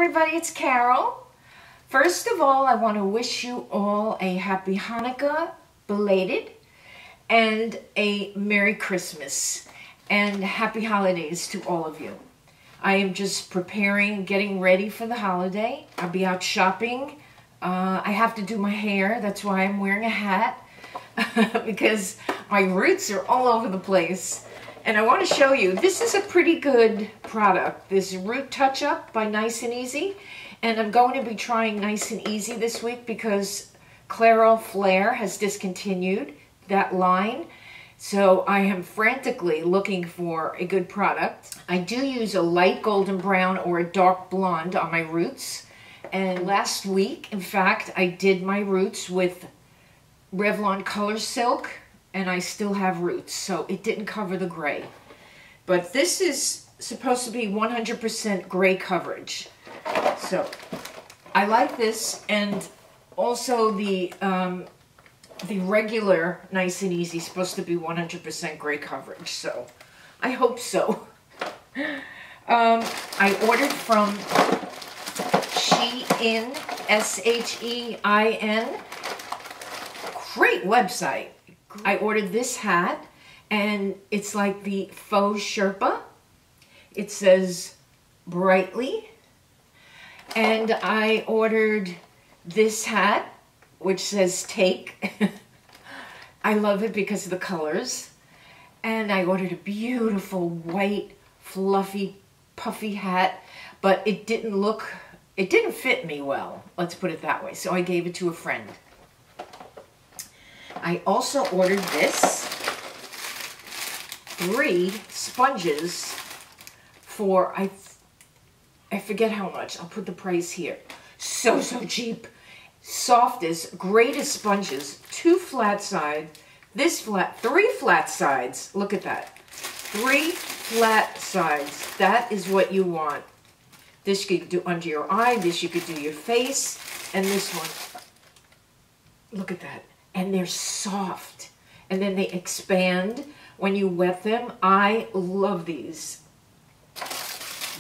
everybody, it's Carol. First of all, I want to wish you all a happy Hanukkah, belated, and a Merry Christmas, and happy holidays to all of you. I am just preparing, getting ready for the holiday. I'll be out shopping. I have to do my hair, that's why I'm wearing a hat, because my roots are all over the place. And I want to show you, this is a pretty good product, this Root Touch-Up by Nice and Easy. And I'm going to be trying Nice and Easy this week because Clairol Flare has discontinued that line. So I am frantically looking for a good product. I do use a light golden brown or a dark blonde on my roots. And last week, in fact, I did my roots with Revlon Color Silk, and I still have roots, so it didn't cover the gray. But this is supposed to be 100% gray coverage. So I like this, and also the regular Nice and Easy is supposed to be 100% gray coverage, so I hope so. I ordered from Shein, S-H-E-I-N. Great website. I ordered this hat, and it's like the faux Sherpa. It says brightly. And I ordered this hat, which says take. I love it because of the colors. And I ordered a beautiful white, fluffy, puffy hat, but it didn't fit me well. Let's put it that way. So I gave it to a friend. I also ordered this, 3 sponges for, I forget how much. I'll put the price here. So cheap. Softest, greatest sponges. 2 flat side, 3 flat sides. Look at that. 3 flat sides. That is what you want. This you could do under your eye. This you could do your face. And this one. Look at that. And they're soft, and then they expand when you wet them. I love these.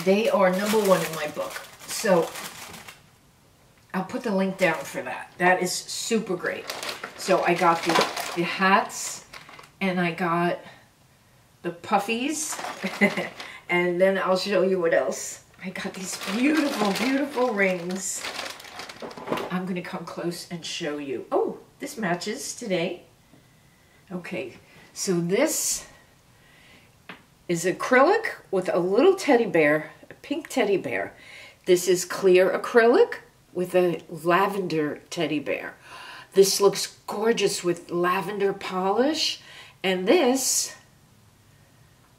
They are #1 in my book. So I'll put the link down for that. That is super great. So I got the hats, and I got the puffies, and then I'll show you what else. I got these beautiful, beautiful rings. I'm going to come close and show you. Oh, this matches today. Okay, so this is acrylic with a little teddy bear, a pink teddy bear. This is clear acrylic with a lavender teddy bear. This looks gorgeous with lavender polish, and this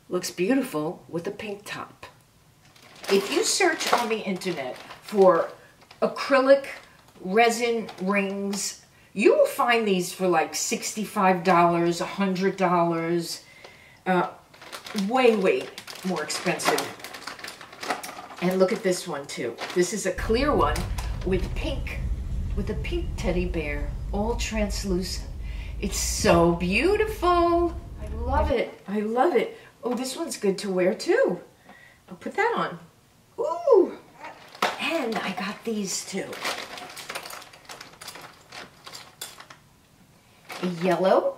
looks beautiful with a pink top. If you search on the internet for acrylic resin rings, you will find these for like $65, $100, way more expensive. And look at this one too. This is a clear one with a pink teddy bear, all translucent. It's so beautiful. I love it. I love it. Oh, this one's good to wear too. I'll put that on. Ooh! And I got these too. A yellow.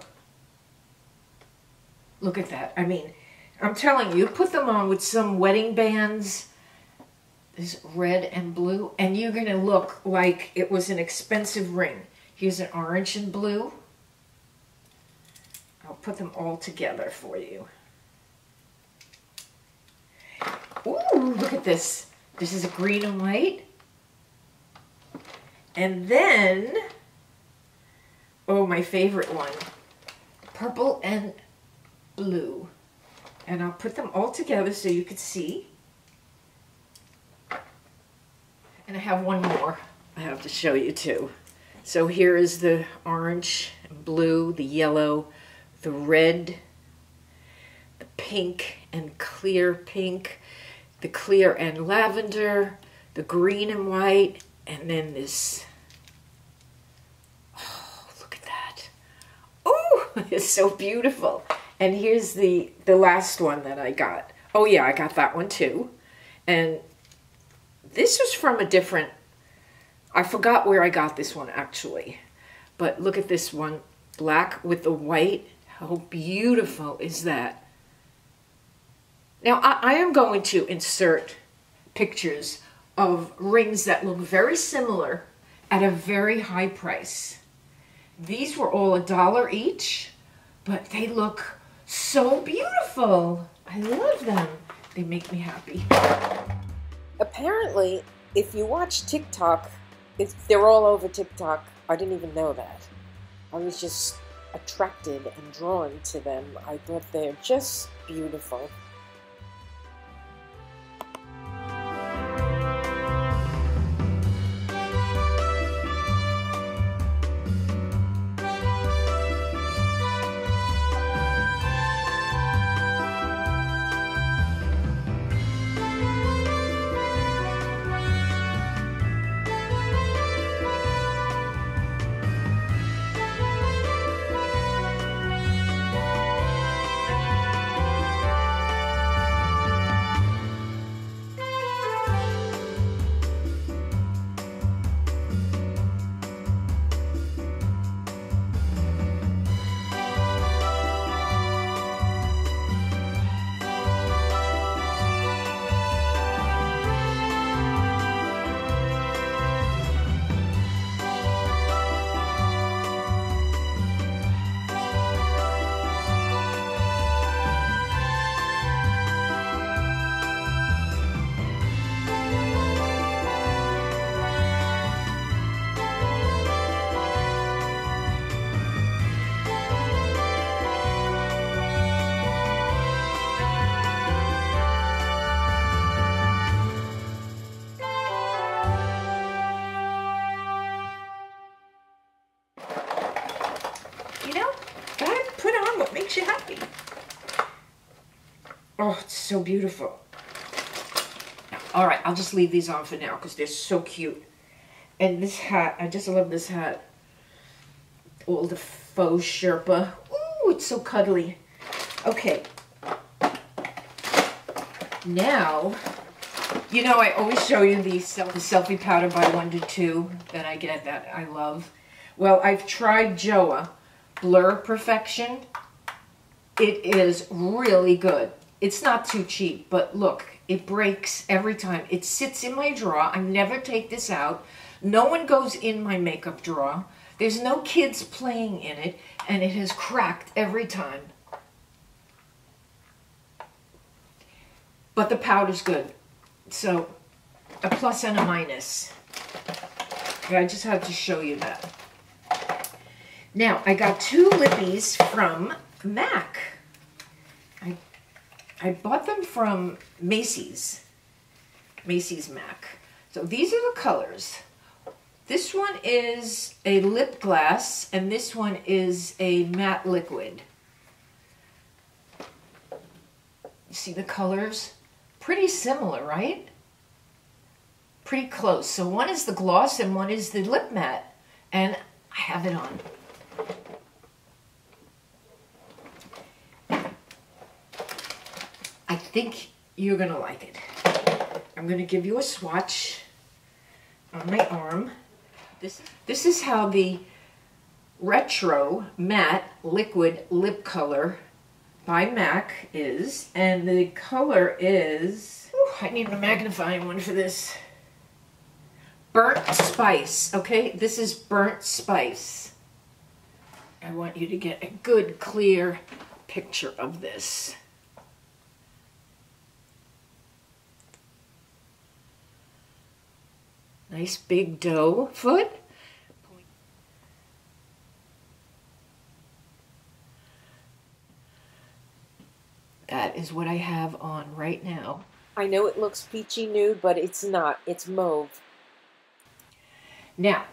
Look at that. I mean, I'm telling you, put them on with some wedding bands, this red and blue, and you're going to look like it was an expensive ring. Here's an orange and blue. I'll put them all together for you. Ooh, look at this. This is a green and white. And then, oh, my favorite one, purple and blue. And I'll put them all together so you can see. And I have one more I have to show you too. So here is the orange and blue, the yellow, the red, the pink and clear pink, the clear and lavender, the green and white, and then this. Oh, look at that. Oh, it's so beautiful. And here's the last one that I got. Oh yeah, I got that one too. And This was from a different, I forgot where I got this one actually. But look at this one, black with the white. How beautiful is that? Now, I am going to insert pictures of rings that look very similar at a very high price. These were all $1 each, but they look so beautiful. I love them. They make me happy. Apparently, if you watch TikTok, they're all over TikTok. I didn't even know that. I was just attracted and drawn to them. I thought they're just beautiful. Makes you happy. Oh, it's so beautiful. All right, I'll just leave these on for now because they're so cute. And this hat, I just love this hat. All the faux Sherpa. Ooh, it's so cuddly. Okay. Now, you know, I always show you the selfie powder by 1 to 2 that I get that I love. Well, I've tried Joa Blur Perfection. It is really good. It's not too cheap, but look, it breaks every time. It sits in my drawer. I never take this out. No one goes in my makeup drawer. There's no kids playing in it, and it has cracked every time. But the powder's good. So, a plus and a minus. I just had to show you that. Now, I got 2 lippies from MAC. I bought them from Macy's MAC. So these are the colors. This one is a lip glass and this one is a matte liquid. You see the colors? Pretty similar, right? Pretty close. So one is the gloss and one is the lip matte. And I have it on. I think you're gonna like it. I'm gonna give you a swatch on my arm. This is how the Retro Matte Liquid Lip Color by MAC is, and the color is, I need a magnifying one for this. Burnt Spice, okay? This is Burnt Spice. I want you to get a good, clear picture of this. Nice big doe foot. That is what I have on right now. I know it looks peachy nude, but it's not. It's mauve. Now,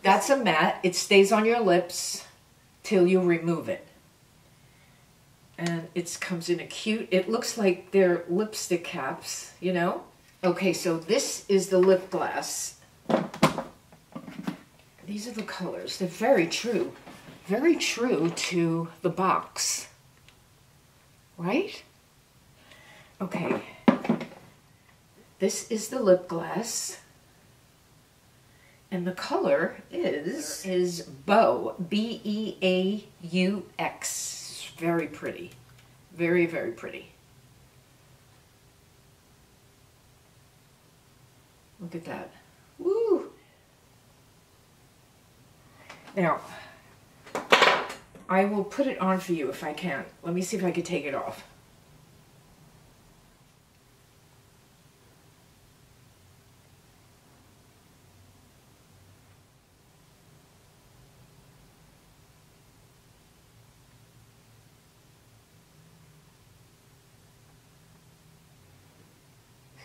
that's a matte. It stays on your lips till you remove it. And it comes in a cute, it looks like they're lipstick caps, you know? Okay, so this is the lip glass. These are the colors. They're very true to the box, right? Okay. This is the lip gloss. And the color is Beaux, B-E-A-U-X. Very pretty. Very, very pretty. Look at that. Woo! Now, I will put it on for you if I can. Let me see if I can take it off.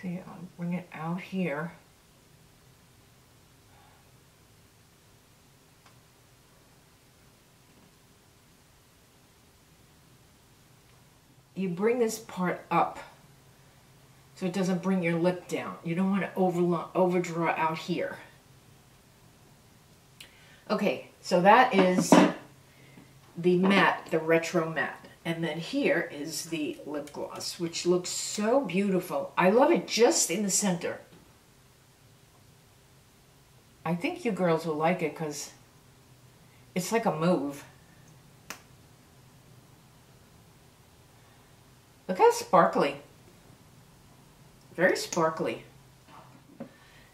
See, I'll bring it out here. You bring this part up so it doesn't bring your lip down. You don't want to overdraw out here. Okay, so that is the matte, the retro matte. And then here is the lip gloss, which looks so beautiful. I love it just in the center. I think you girls will like it because it's like a mauve. Look how sparkly. Very sparkly.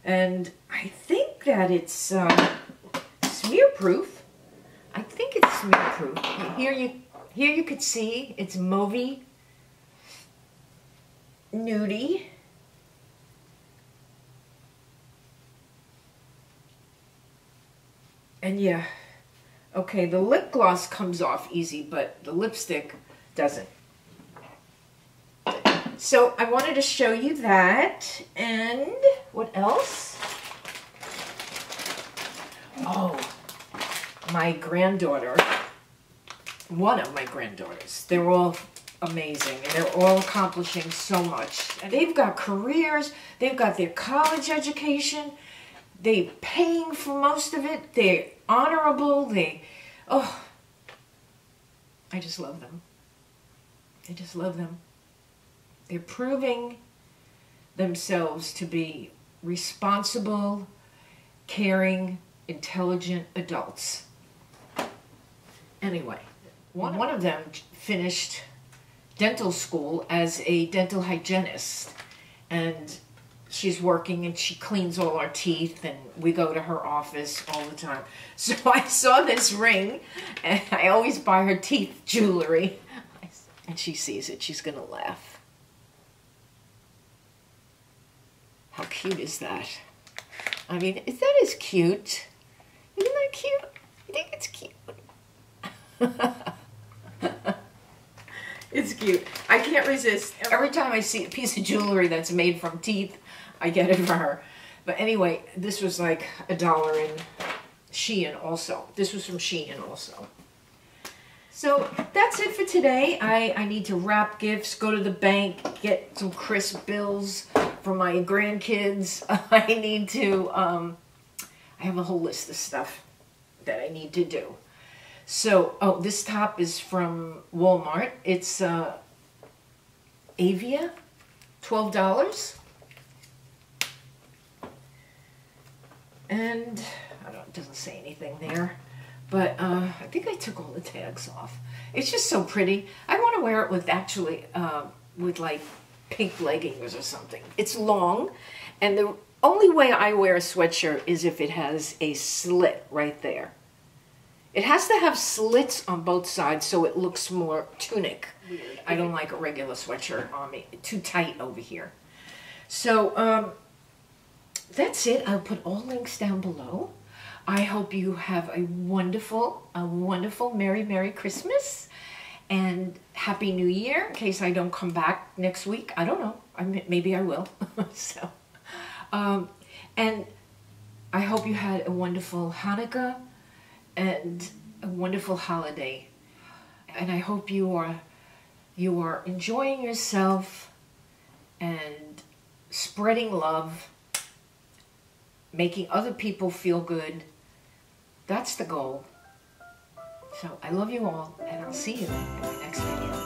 And I think that it's smear proof. I think it's smear proof. Here you could see it's mauvey, nudie. And yeah, okay, the lip gloss comes off easy, but the lipstick doesn't. So I wanted to show you that. And what else? Oh, my granddaughter. One of my granddaughters. They're all amazing and they're all accomplishing so much. And they've got careers, they've got their college education, they're paying for most of it, they're honorable, I just love them. I just love them. They're proving themselves to be responsible, caring, intelligent adults. Anyway. One of them finished dental school as a dental hygienist, and she's working and she cleans all our teeth, and we go to her office all the time. So I saw this ring, and I always buy her teeth jewelry, and she sees it. She's gonna laugh. How cute is that? I mean, that is cute. Isn't that cute? I think it's cute. It's cute. I can't resist. Every time I see a piece of jewelry that's made from teeth, I get it for her. But anyway, this was like $1 in Shein also. This was from Shein also. So that's it for today. I need to wrap gifts, go to the bank, get some crisp bills for my grandkids. I need to, I have a whole list of stuff that I need to do. So, oh, this top is from Walmart. It's Avia, $12. And, I don't know, it doesn't say anything there. But I think I took all the tags off. It's just so pretty. I want to wear it with actually, with like pink leggings or something. It's long, and the only way I wear a sweatshirt is if it has a slit right there. It has to have slits on both sides so it looks more tunic. Weird. I don't like a regular sweatshirt on me. Too tight over here. So, that's it. I'll put all links down below. I hope you have a wonderful, Merry, Merry Christmas. And Happy New Year, in case I don't come back next week. I don't know. Maybe I will. So, and I hope you had a wonderful Hanukkah and a wonderful holiday. And I hope you are enjoying yourself and spreading love, making other people feel good. That's the goal. So I love you all, and I'll see you in my next video.